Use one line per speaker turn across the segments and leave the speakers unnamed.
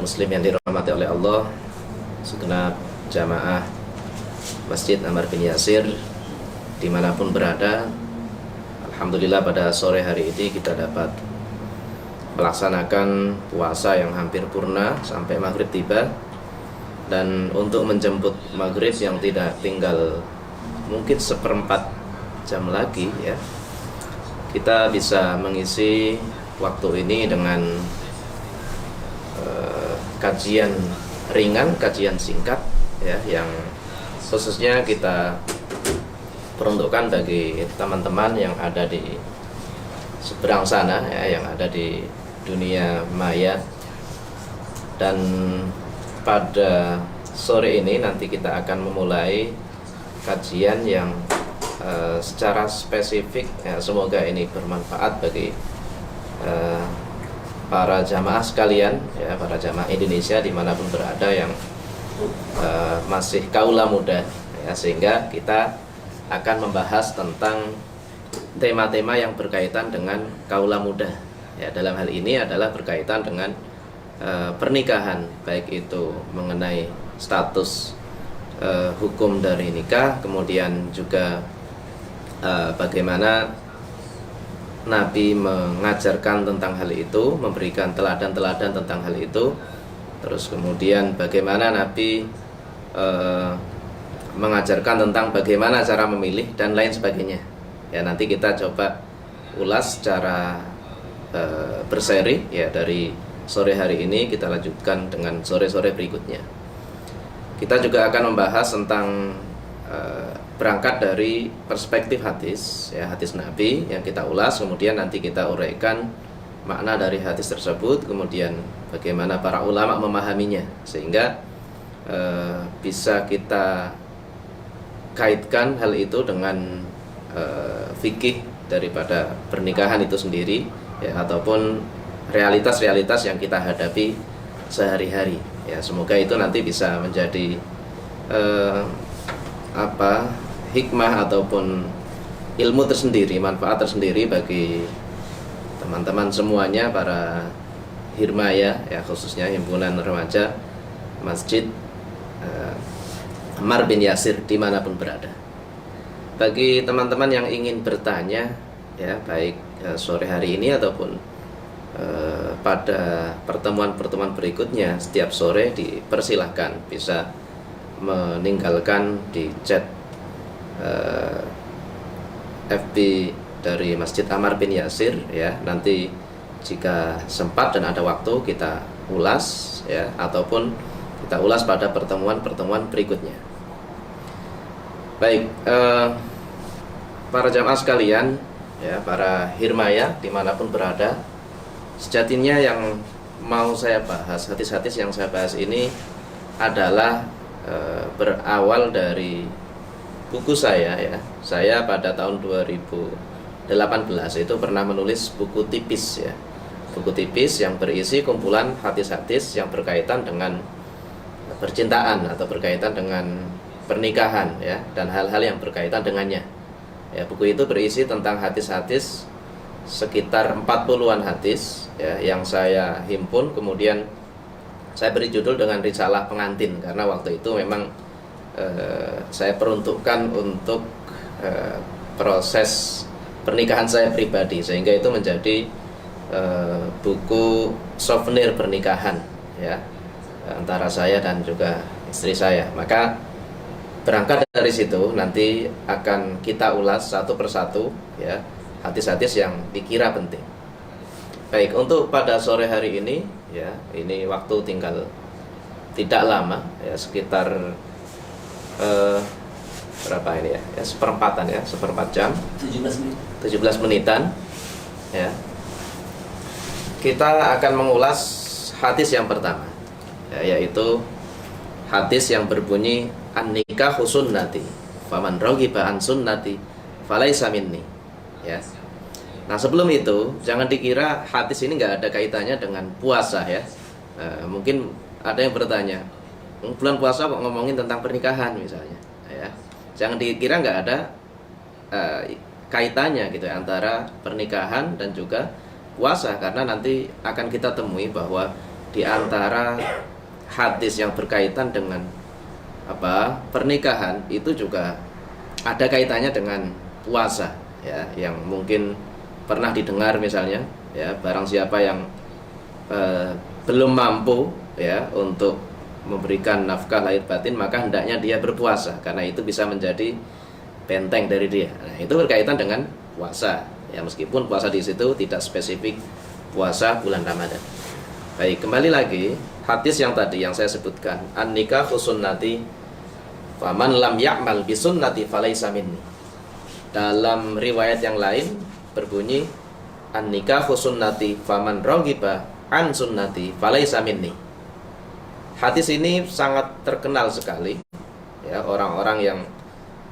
muslim yang dirahmati oleh Allah, segenap jamaah Masjid Ammar bin Yasir dimanapun berada. Alhamdulillah pada sore hari ini kita dapat melaksanakan puasa yang hampir purna sampai maghrib tiba. Dan untuk menjemput maghrib yang tidak tinggal mungkin seperempat jam lagi ya, kita bisa mengisi waktu ini dengan kajian ringan, kajian singkat ya, yang khususnya kita peruntukkan bagi teman-teman yang ada di seberang sana ya, yang ada di dunia maya. Dan pada sore ini nanti kita akan memulai kajian yang secara spesifik ya, semoga ini bermanfaat bagi para jamaah sekalian ya, para jamaah Indonesia dimanapun berada yang masih kaula muda ya, sehingga kita akan membahas tentang tema-tema yang berkaitan dengan kaula muda ya. Dalam hal ini adalah berkaitan dengan pernikahan, baik itu mengenai status hukum dari nikah, kemudian juga bagaimana Nabi mengajarkan tentang hal itu, memberikan teladan-teladan tentang hal itu. Terus kemudian bagaimana Nabi mengajarkan tentang bagaimana cara memilih dan lain sebagainya. Ya, nanti kita coba ulas secara berseri ya, dari sore hari ini kita lanjutkan dengan sore-sore berikutnya. Kita juga akan membahas tentang berangkat dari perspektif hadis ya, hadis Nabi yang kita ulas, kemudian nanti kita uraikan makna dari hadis tersebut, kemudian bagaimana para ulama memahaminya, sehingga bisa kita kaitkan hal itu dengan fikih daripada pernikahan itu sendiri ya, ataupun realitas-realitas yang kita hadapi sehari-hari ya. Semoga itu nanti bisa menjadi hikmah ataupun ilmu tersendiri, manfaat tersendiri bagi teman-teman semuanya, para hirmaya ya, khususnya himpunan remaja Masjid Ammar bin Yasir dimanapun berada. Bagi teman-teman yang ingin bertanya ya, baik sore hari ini ataupun pada pertemuan-pertemuan berikutnya setiap sore, dipersilahkan bisa meninggalkan di chat FB dari Masjid Ammar bin Yasir ya. Nanti jika sempat dan ada waktu kita ulas ya, ataupun kita ulas pada pertemuan-pertemuan berikutnya. Baik, para jamaah sekalian ya, para hirmaya dimanapun berada, sejatinya yang mau saya bahas, hadis-hadis yang saya bahas ini adalah berawal dari buku saya ya. Saya pada tahun 2018 itu pernah menulis buku tipis ya, buku tipis yang berisi kumpulan hadis-hadis yang berkaitan dengan percintaan atau berkaitan dengan pernikahan ya, dan hal-hal yang berkaitan dengannya ya. Buku itu berisi tentang hadis-hadis sekitar 40-an hadis ya, yang saya himpun, kemudian saya beri judul dengan risalah pengantin, karena waktu itu memang saya peruntukkan untuk proses pernikahan saya pribadi, sehingga itu menjadi buku souvenir pernikahan ya, antara saya dan juga istri saya. Maka berangkat dari situ nanti akan kita ulas satu persatu ya, hadis-hadis yang dikira penting. Baik, untuk pada sore hari ini ya, ini waktu tinggal tidak lama ya, sekitar berapa ini ya, seperempatan ya, seperempat jam, 17 menitan ya. Kita akan mengulas hadis yang pertama ya, yaitu hadis yang berbunyi an-nikahu sunnati faman raghiba an sunnati falaisa minni ya. Nah, sebelum itu jangan dikira hadis ini nggak ada kaitannya dengan puasa ya. Mungkin ada yang bertanya, bulan puasa kok ngomongin tentang pernikahan misalnya ya. Jangan dikira nggak ada kaitannya gitu ya, antara pernikahan dan juga puasa, karena nanti akan kita temui bahwa di antara hadis yang berkaitan dengan pernikahan itu juga ada kaitannya dengan puasa, ya, yang mungkin pernah didengar misalnya, ya, barang siapa yang belum mampu, ya, untuk memberikan nafkah lahir batin, maka hendaknya dia berpuasa karena itu bisa menjadi benteng dari dia. Nah, itu berkaitan dengan puasa, ya, meskipun puasa di situ tidak spesifik puasa bulan Ramadan. Baik, kembali lagi hadis yang tadi yang saya sebutkan, an-nikahu sunnati faman lam ya'mal bi sunnati falaysa minni. Dalam riwayat yang lain berbunyi an-nikahu sunnati faman raghiba an sunnati falaysa minni. Hadis ini sangat terkenal sekali, ya, orang-orang yang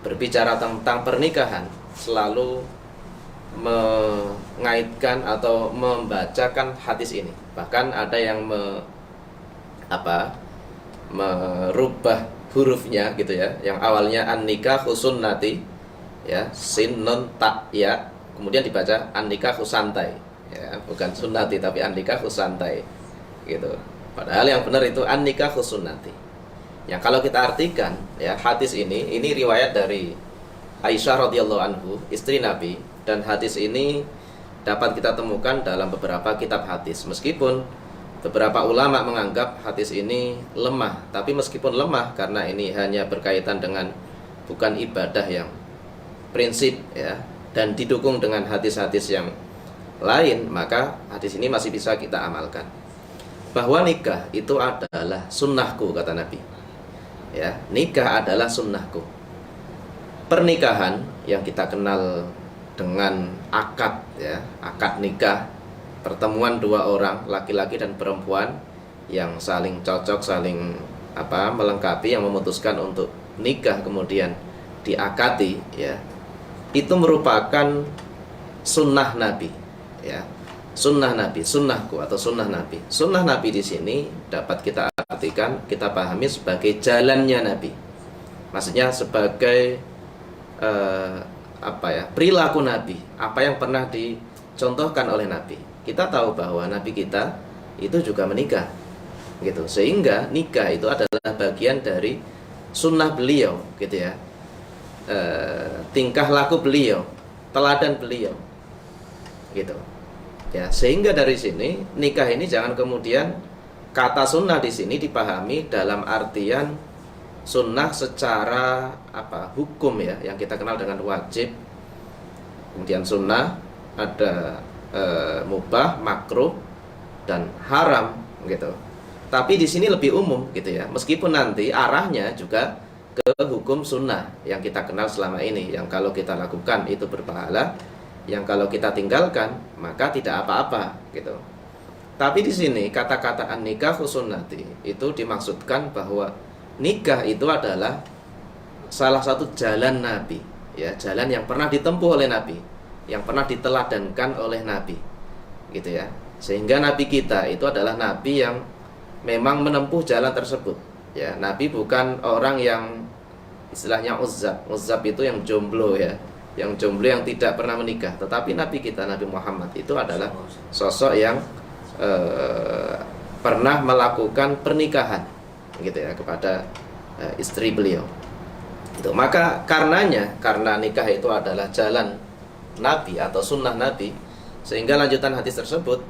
berbicara tentang pernikahan selalu mengaitkan atau membacakan hadis ini. Bahkan ada yang merubah hurufnya gitu, ya. Yang awalnya an-nikahu sunnati, ya, sin nun ta ya, kemudian dibaca an-nikahu santai, ya, bukan sunnati tapi an-nikahu santai gitu. Padahal yang benar itu an-nikahu sunnati. Yang kalau kita artikan, ya, hadis ini riwayat dari Aisyah radhiyallahu anhu, istri Nabi, dan hadis ini dapat kita temukan dalam beberapa kitab hadis. Meskipun beberapa ulama menganggap hadis ini lemah, tapi meskipun lemah karena ini hanya berkaitan dengan bukan ibadah yang prinsip, ya, dan didukung dengan hadis-hadis yang lain, maka hadis ini masih bisa kita amalkan. Bahwa nikah itu adalah sunnahku, kata Nabi, ya, nikah adalah sunnahku. Pernikahan yang kita kenal dengan akad, ya, akad nikah, pertemuan dua orang, laki-laki dan perempuan yang saling cocok, saling melengkapi, yang memutuskan untuk nikah kemudian diakati, ya, itu merupakan sunnah Nabi, ya, sunnah Nabi, sunnahku atau sunnah Nabi. Sunnah Nabi di sini dapat kita artikan, kita pahami sebagai jalannya Nabi. Maksudnya sebagai perilaku Nabi, apa yang pernah dicontohkan oleh Nabi. Kita tahu bahwa Nabi kita itu juga menikah, gitu. Sehingga nikah itu adalah bagian dari sunnah beliau, gitu, ya. Tingkah laku beliau, teladan beliau, gitu. Ya, sehingga dari sini nikah ini jangan kemudian kata sunnah di sini dipahami dalam artian sunnah secara hukum, ya, yang kita kenal dengan wajib. Kemudian sunnah ada mubah, makruh, dan haram, gitu. Tapi di sini lebih umum, gitu, ya. Meskipun nanti arahnya juga ke hukum sunnah yang kita kenal selama ini, yang kalau kita lakukan itu berpahala, yang kalau kita tinggalkan maka tidak apa-apa, gitu. Tapi di sini kata-kata an-nikahu sunnati itu dimaksudkan bahwa nikah itu adalah salah satu jalan Nabi, ya, jalan yang pernah ditempuh oleh Nabi, yang pernah diteladankan oleh Nabi, gitu, ya. Sehingga Nabi kita itu adalah Nabi yang memang menempuh jalan tersebut, ya. Nabi bukan orang yang istilahnya uzzab. Uzzab itu yang jomblo, ya, yang jomblo yang tidak pernah menikah. Tetapi Nabi kita, Nabi Muhammad itu adalah sosok yang pernah melakukan pernikahan, gitu, ya, kepada istri beliau. Itu maka karena nikah itu adalah jalan Nabi atau sunnah Nabi, sehingga lanjutan hadis tersebut,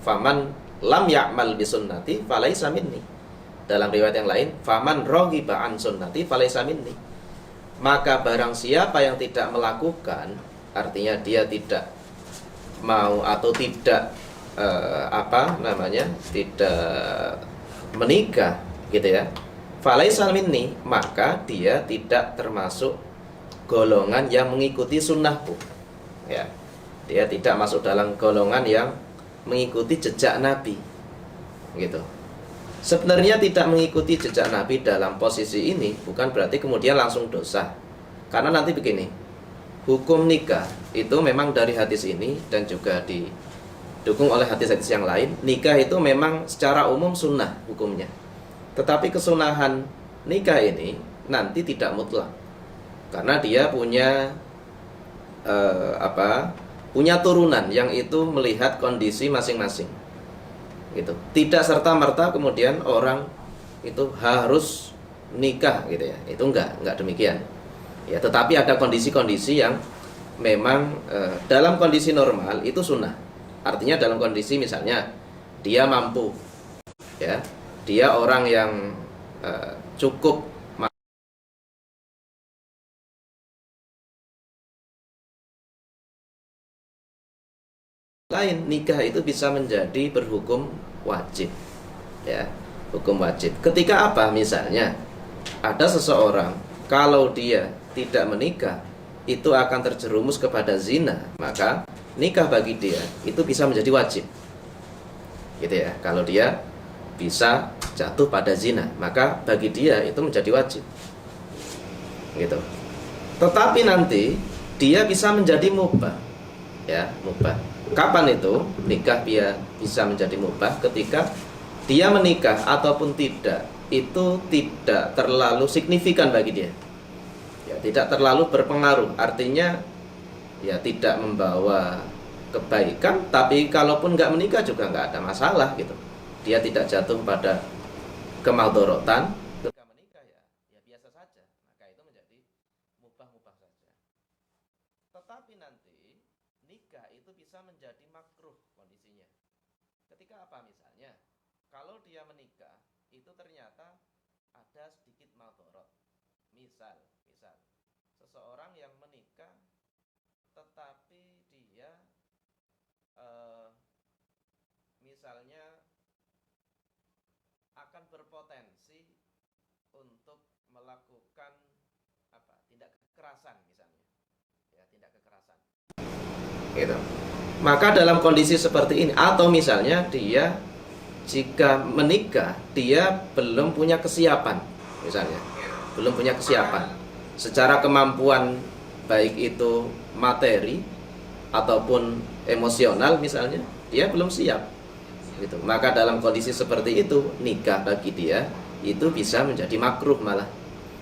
faman lam ya'mal bi sunnati falaysa minni. Dalam riwayat yang lain, faman raghiba an sunnati falaysa minni. Maka barang siapa yang tidak melakukan, artinya dia tidak mau atau tidak tidak menikah, gitu, ya, falaysa minni, maka dia tidak termasuk golongan yang mengikuti sunnahku, ya. Dia tidak masuk dalam golongan yang mengikuti jejak Nabi, gitu. Sebenarnya tidak mengikuti jejak Nabi dalam posisi ini bukan berarti kemudian langsung dosa. Karena nanti begini, hukum nikah itu memang dari hadis ini dan juga didukung oleh hadis-hadis yang lain. Nikah itu memang secara umum sunnah hukumnya. Tetapi kesunahan nikah ini nanti tidak mutlak, karena dia punya punya turunan yang itu melihat kondisi masing-masing. gitu. Tidak serta-merta kemudian orang itu harus nikah gitu ya. Itu enggak demikian. Ya, tetapi ada kondisi-kondisi yang memang dalam kondisi normal itu sunnah. Artinya dalam kondisi misalnya dia mampu, ya, dia orang yang cukup lain, nikah itu bisa menjadi berhukum wajib, ya, hukum wajib. Ketika apa? Misalnya ada seseorang kalau dia tidak menikah itu akan terjerumus kepada zina, maka nikah bagi dia itu bisa menjadi wajib, gitu ya. Kalau dia bisa jatuh pada zina, maka bagi dia itu menjadi wajib, gitu. Tetapi nanti dia bisa menjadi mubah, ya, mubah. Kapan itu nikah dia bisa menjadi mubah? Ketika dia menikah ataupun tidak, itu tidak terlalu signifikan bagi dia, ya, tidak terlalu berpengaruh. Artinya ya tidak membawa kebaikan, tapi kalaupun nggak menikah juga nggak ada masalah gitu. Dia tidak jatuh pada kemadharatan. Ketika menikah ya biasa saja, maka itu menjadi mubah-mubah saja. Tetapi nanti nikah itu bisa menjadi makruh kondisinya. Ketika apa? Misalnya kalau dia menikah itu ternyata ada sedikit madharat. Misal seseorang yang menikah tetapi dia misalnya akan berpotensi untuk melakukan tindak kekerasan misalnya, ya, tindak kekerasan, gitu. Maka dalam kondisi seperti ini, atau misalnya dia jika menikah dia belum punya kesiapan, misalnya belum punya kesiapan secara kemampuan, baik itu materi ataupun emosional misalnya, dia belum siap, gitu. Maka dalam kondisi seperti itu nikah bagi dia itu bisa menjadi makruh malah.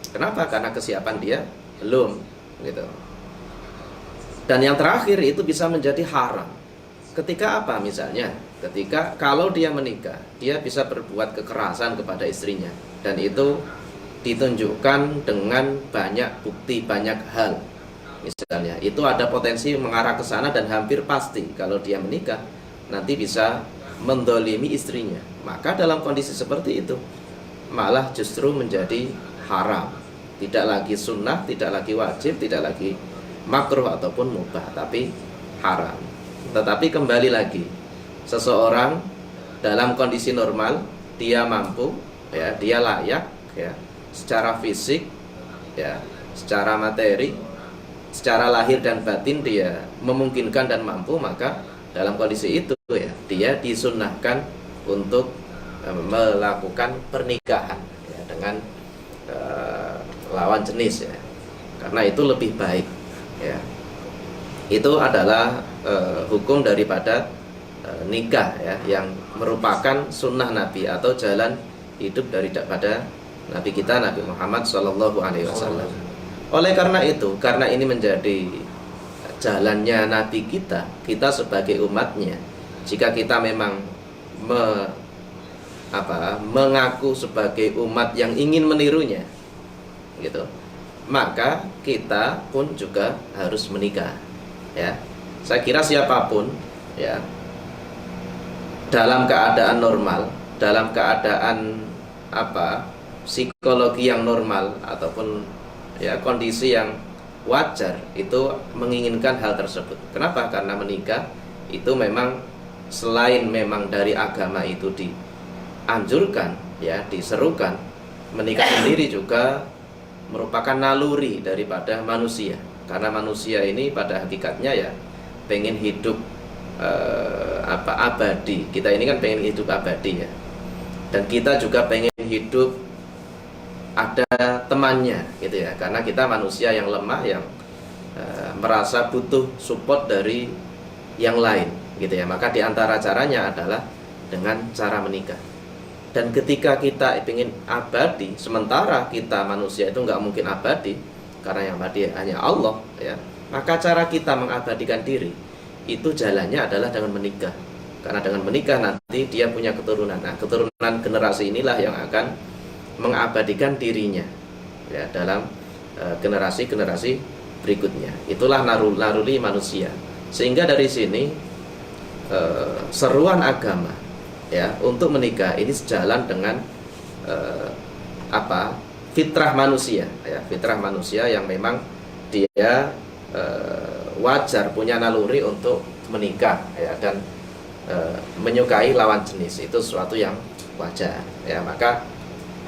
Kenapa? Karena kesiapan dia belum, gitu. Dan yang terakhir itu bisa menjadi haram. Ketika apa? Misalnya ketika kalau dia menikah, dia bisa berbuat kekerasan kepada istrinya, dan itu ditunjukkan dengan banyak bukti, banyak hal. Misalnya itu ada potensi mengarah ke sana, dan hampir pasti kalau dia menikah nanti bisa mendolimi istrinya. Maka dalam kondisi seperti itu malah justru menjadi haram. Tidak lagi sunnah, tidak lagi wajib, tidak lagi makruh ataupun mubah, tapi haram. Tetapi kembali lagi, seseorang dalam kondisi normal dia mampu, ya, dia layak, ya, secara fisik, ya, secara materi, secara lahir dan batin dia memungkinkan dan mampu, maka dalam kondisi itu ya dia disunnahkan untuk melakukan pernikahan, ya, dengan lawan jenis, ya, karena itu lebih baik, ya. Itu adalah hukum daripada nikah, ya, yang merupakan sunnah Nabi atau jalan hidup daripada Nabi kita, Nabi Muhammad SAW. Oleh karena itu, karena ini menjadi jalannya Nabi kita, kita sebagai umatnya, jika kita memang mengaku sebagai umat yang ingin menirunya, gitu, maka kita pun juga harus menikah, ya. Saya kira siapapun, ya, dalam keadaan normal, dalam keadaan psikologi yang normal ataupun, ya, kondisi yang wajar, itu menginginkan hal tersebut. Kenapa? Karena menikah itu memang selain memang dari agama itu dianjurkan, ya, diserukan, menikah sendiri juga merupakan naluri daripada manusia. Karena manusia ini pada hakikatnya ya pengen hidup abadi. Kita ini kan pengen hidup abadi, ya. Dan kita juga pengen hidup ada temannya, gitu ya. Karena kita manusia yang lemah, yang merasa butuh support dari yang lain, gitu ya. Maka diantara caranya adalah dengan cara menikah. Dan ketika kita ingin abadi, sementara kita manusia itu nggak mungkin abadi, karena yang abadi hanya Allah, ya. Maka cara kita mengabadikan diri itu jalannya adalah dengan menikah, Karena dengan menikah nanti dia punya keturunan. Nah, keturunan generasi inilah yang akan mengabadikan dirinya ya dalam generasi-generasi berikutnya. Itulah naruli manusia. Sehingga dari sini seruan agama ya untuk menikah ini sejalan dengan fitrah manusia ya, fitrah manusia yang memang dia wajar punya naluri untuk menikah ya, dan menyukai lawan jenis itu sesuatu yang wajar ya. Maka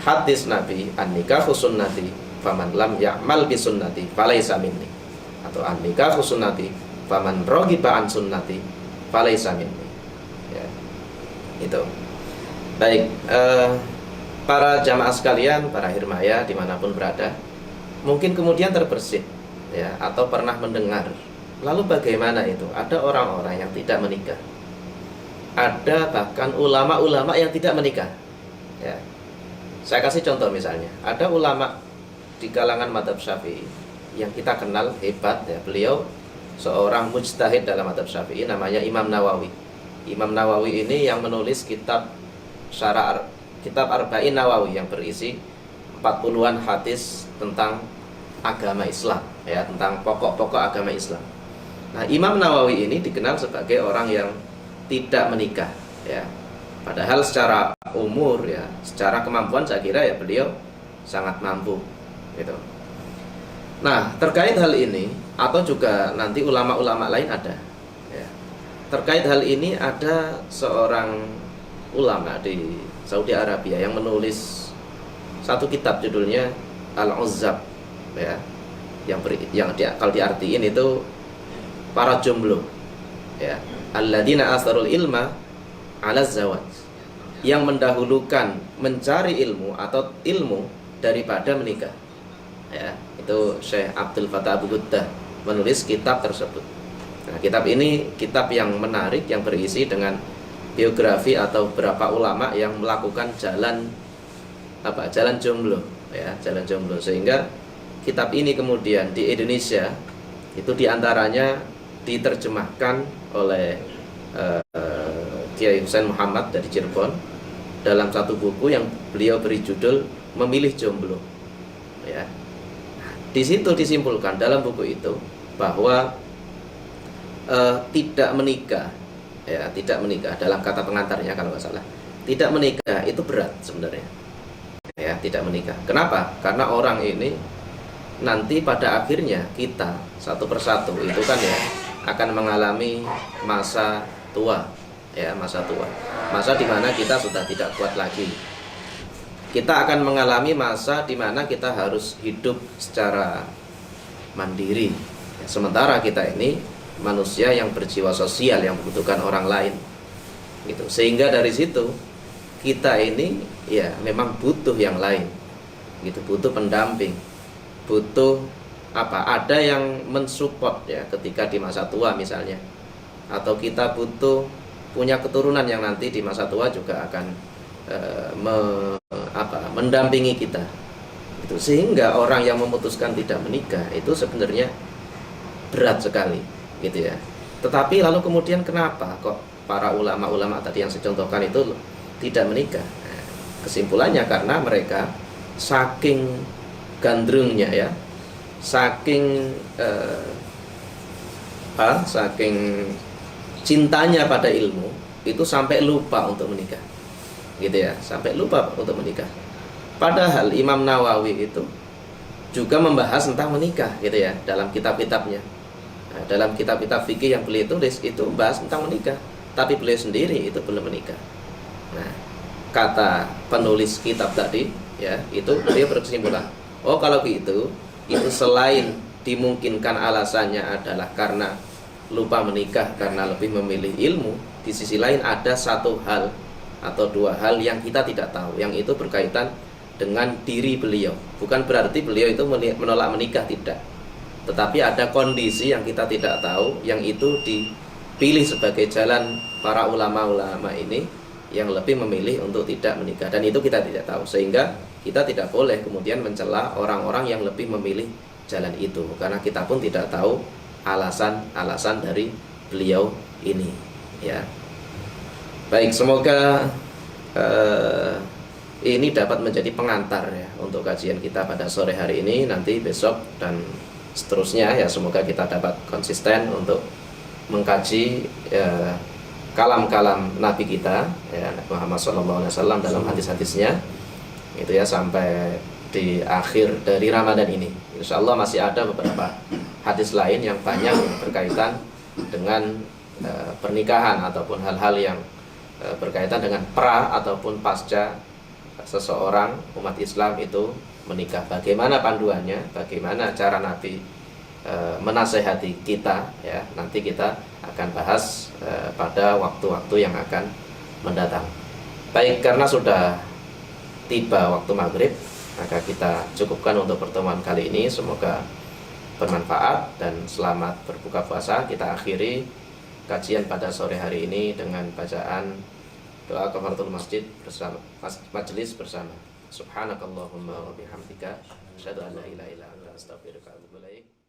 hadis Nabi, an-nikahu sunnati faman lam ya'mal bi sunnati falaisa minni, atau an-nikahu sunnati faman raghiba an sunnati falaisa minni ya. Itu baik. Para jamaah sekalian, para hirmaya dimanapun berada, mungkin kemudian terbersit ya, atau pernah mendengar, lalu bagaimana itu? Ada orang-orang yang tidak menikah, ada bahkan ulama-ulama yang tidak menikah ya. Saya kasih contoh, misalnya ada ulama di kalangan mazhab Syafi'i yang kita kenal hebat ya, beliau seorang mujtahid dalam mazhab Syafi'i, namanya Imam Nawawi. Imam Nawawi ini yang menulis kitab Arba'in Nawawi yang berisi 40-an hadis tentang agama Islam ya, tentang pokok-pokok agama Islam. Nah, Imam Nawawi ini dikenal sebagai orang yang tidak menikah ya. Padahal secara umur ya, secara kemampuan saya kira ya beliau sangat mampu gitu. Nah, terkait hal ini, atau juga nanti ulama-ulama lain ada ya. Terkait hal ini ada seorang ulama di Saudi Arabia yang menulis satu kitab judulnya Al-Uzzab ya, kalau diartiin itu para jomblo ya, alladzina asarul ilma ala zawaj, yang mendahulukan mencari ilmu atau ilmu daripada menikah ya. Itu Syekh Abdul Fattah Abu Ghuddah menulis kitab tersebut. Nah, kitab ini kitab yang menarik, yang berisi dengan biografi atau beberapa ulama yang melakukan jalan jomblo ya, jalan jomblo. Sehingga kitab ini kemudian di Indonesia itu diantaranya diterjemahkan oleh Kiai Husain Muhammad dari Cirebon dalam satu buku yang beliau beri judul Memilih Jomblo ya. Di situ disimpulkan dalam buku itu bahwa tidak menikah ya, tidak menikah, dalam kata pengantarnya kalau nggak salah, tidak menikah itu berat sebenarnya ya, tidak menikah. Kenapa? Karena orang ini nanti pada akhirnya kita satu persatu itu kan ya akan mengalami masa tua ya, masa tua, masa dimana kita sudah tidak kuat lagi. Kita akan mengalami masa dimana kita harus hidup secara mandiri ya, sementara kita ini manusia yang berjiwa sosial, yang membutuhkan orang lain gitu. Sehingga dari situ kita ini ya memang butuh yang lain gitu, butuh pendamping, butuh ada yang mensupport ya ketika di masa tua misalnya, atau kita butuh punya keturunan yang nanti di masa tua juga akan mendampingi kita gitu. Sehingga orang yang memutuskan tidak menikah itu sebenarnya berat sekali gitu ya. Tetapi lalu kemudian kenapa kok para ulama-ulama tadi yang saya contohkan itu tidak menikah? Nah, kesimpulannya karena mereka saking gandrungnya ya, saking saking cintanya pada ilmu itu sampai lupa untuk menikah gitu ya, sampai lupa untuk menikah. Padahal Imam Nawawi itu juga membahas tentang menikah gitu ya dalam kitab-kitabnya. Nah, dalam kitab-kitab fikih yang beliau tulis itu bahas tentang menikah, tapi beliau sendiri itu belum menikah. Nah, kata penulis kitab tadi ya, itu beliau berkesimpulan, oh kalau itu selain dimungkinkan alasannya adalah karena lupa menikah karena lebih memilih ilmu, di sisi lain ada satu hal atau dua hal yang kita tidak tahu, yang itu berkaitan dengan diri beliau. Bukan berarti beliau itu menolak menikah, tidak. Tetapi ada kondisi yang kita tidak tahu, yang itu dipilih sebagai jalan para ulama-ulama ini yang lebih memilih untuk tidak menikah, dan itu kita tidak tahu. Sehingga kita tidak boleh kemudian mencela orang-orang yang lebih memilih jalan itu, karena kita pun tidak tahu alasan-alasan dari beliau ini ya. Baik, semoga ini dapat menjadi pengantar ya untuk kajian kita pada sore hari ini, nanti besok dan seterusnya ya. Semoga kita dapat konsisten untuk mengkaji kalam-kalam Nabi kita ya, Nabi Muhammad SAW dalam hadis-hadisnya itu ya, sampai di akhir dari Ramadan ini. Insya Allah masih ada beberapa hadis lain yang banyak berkaitan dengan pernikahan ataupun hal-hal yang berkaitan dengan pra ataupun pasca seseorang umat Islam itu menikah. Bagaimana panduannya, bagaimana cara Nabi menasehati kita ya, nanti kita akan bahas pada waktu-waktu yang akan mendatang. Baik, karena sudah tiba waktu maghrib, maka kita cukupkan untuk pertemuan kali ini. Semoga bermanfaat dan selamat berbuka puasa. Kita akhiri kajian pada sore hari ini dengan bacaan doa kafaratul masjid bersama majelis bersama. Subhanakallahumma wa bihamdika asyhadu an la ilaha illa anta astaghfiruka wa atubu ilaik.